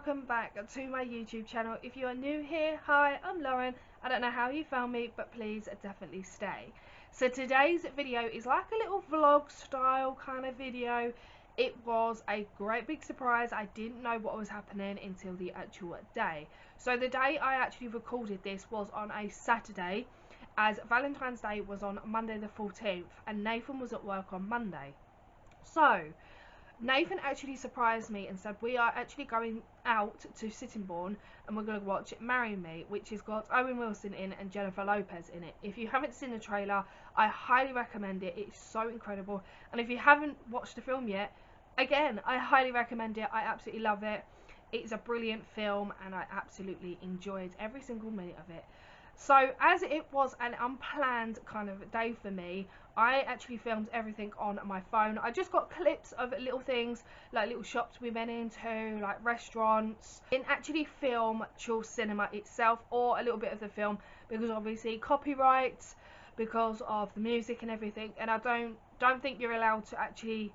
welcome back to my YouTube channel. If you are new here, hi, I'm Lauren. I don't know how you found me, but please definitely stay. So today's video is like a little vlog style kind of video. It was a great big surprise. I didn't know what was happening until the actual day. So the day I actually recorded this was on a Saturday, as Valentine's Day was on Monday the 14th and Nathan was at work on Monday. So Nathan actually surprised me and said we are actually going out to Sittingbourne and we're going to watch Marry Me, which has got Owen Wilson in and Jennifer Lopez in it. If you haven't seen the trailer, I highly recommend it. It's so incredible. And if you haven't watched the film yet, again, I highly recommend it. I absolutely love it. It's a brilliant film and I absolutely enjoyed every single minute of it. So as it was an unplanned kind of day for me, I actually filmed everything on my phone. I just got clips of little things, like little shops we went into, like restaurants. Didn't actually film Chill Cinema itself or a little bit of the film because obviously copyrights, because of the music and everything, and I don't think you're allowed to actually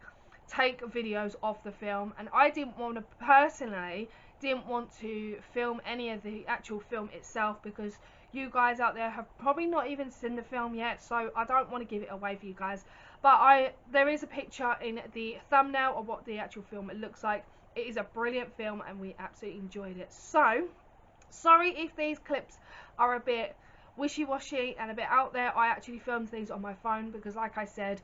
take videos of the film, and I didn't want to personally film any of the actual film itself because you guys out there have probably not even seen the film yet, so I don't want to give it away for you guys. But there is a picture in the thumbnail of what the actual film looks like. It is a brilliant film and we absolutely enjoyed it. So sorry if these clips are a bit wishy-washy and a bit out there. I actually filmed these on my phone because, like I said,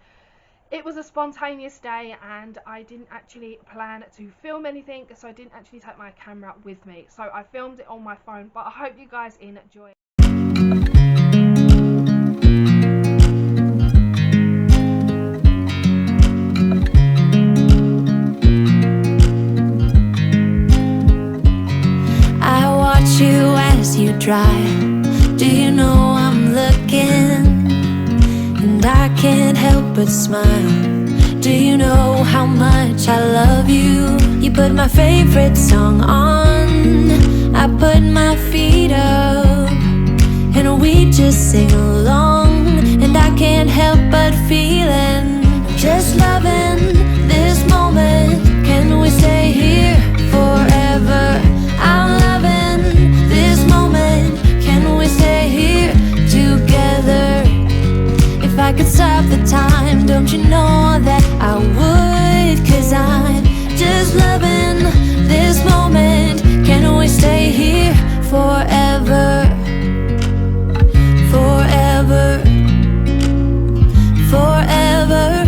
it was a spontaneous day and I didn't actually plan to film anything, so I didn't actually take my camera with me. So I filmed it on my phone, but I hope you guys enjoy it. I watch you as you drive. Do you know I'm looking? And I can't help but smile. Do you know how much I love you? You put my favorite song on, I put my feet up, and we just sing along. And I can't help but feeling, just loving this moment. Can we stay here forever? I'm loving this moment. Can we stay here together? If I could stop the time, don't you know that I would? 'Cause I'm just loving this moment. Can we stay here forever? Forever. Forever.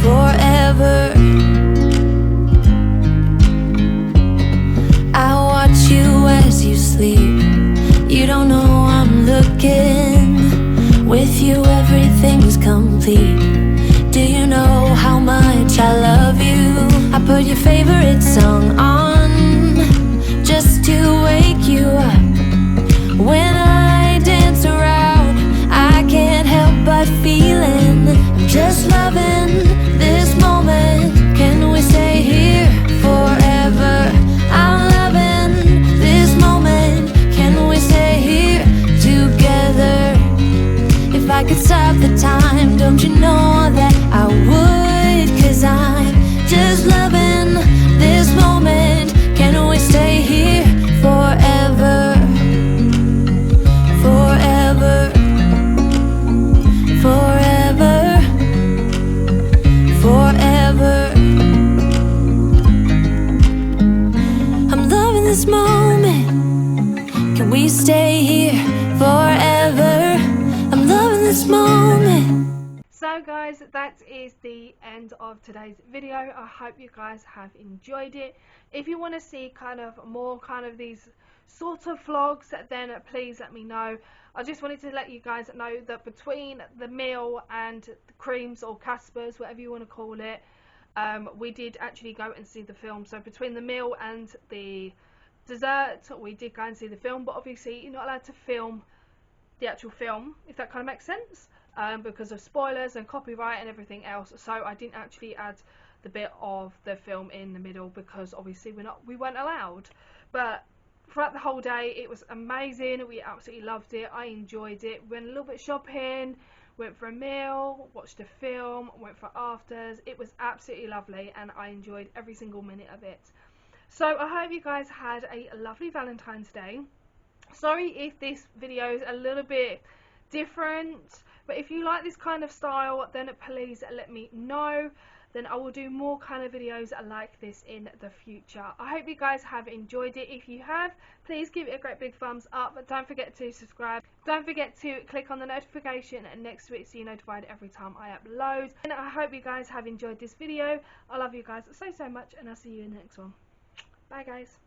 Forever. I watch you as you sleep. You don't know I'm looking. With you everything's complete. Do you know how much I love you? I put your favorite song on just to wake you up. When I dance around, I can't help but feeling, I'm just loving this moment. Can we stay here forever? I'm loving this moment. Can we stay here together? If I could stop the time, don't you know that I would? 'Cause I'm just loving this moment. Can we stay here forever? Forever. Forever. Forever. I'm loving this moment. Can we stay here forever? I'm loving this moment. So guys, that is the end of today's video. I hope you guys have enjoyed it. If you want to see kind of more kind of these sort of vlogs, then please let me know. I just wanted to let you guys know that between the meal and the creams or Caspers, whatever you want to call it, we did actually go and see the film. So between the meal and the dessert, we did go and see the film, but obviously you're not allowed to film the actual film, if that kind of makes sense, because of spoilers and copyright and everything else. So I didn't actually add the bit of the film in the middle because obviously we weren't allowed. But throughout the whole day it was amazing. We absolutely loved it. I enjoyed it. Went a little bit shopping, went for a meal, watched a film, went for afters. It was absolutely lovely and I enjoyed every single minute of it. So I hope you guys had a lovely Valentine's Day. Sorry if this video is a little bit different, but if you like this kind of style, then please let me know. Then I will do more kind of videos like this in the future. I hope you guys have enjoyed it. If you have, please give it a great big thumbs up. Don't forget to subscribe. Don't forget to click on the notification next to it so you're notified every time I upload. And I hope you guys have enjoyed this video. I love you guys so much, and I'll see you in the next one. Bye guys.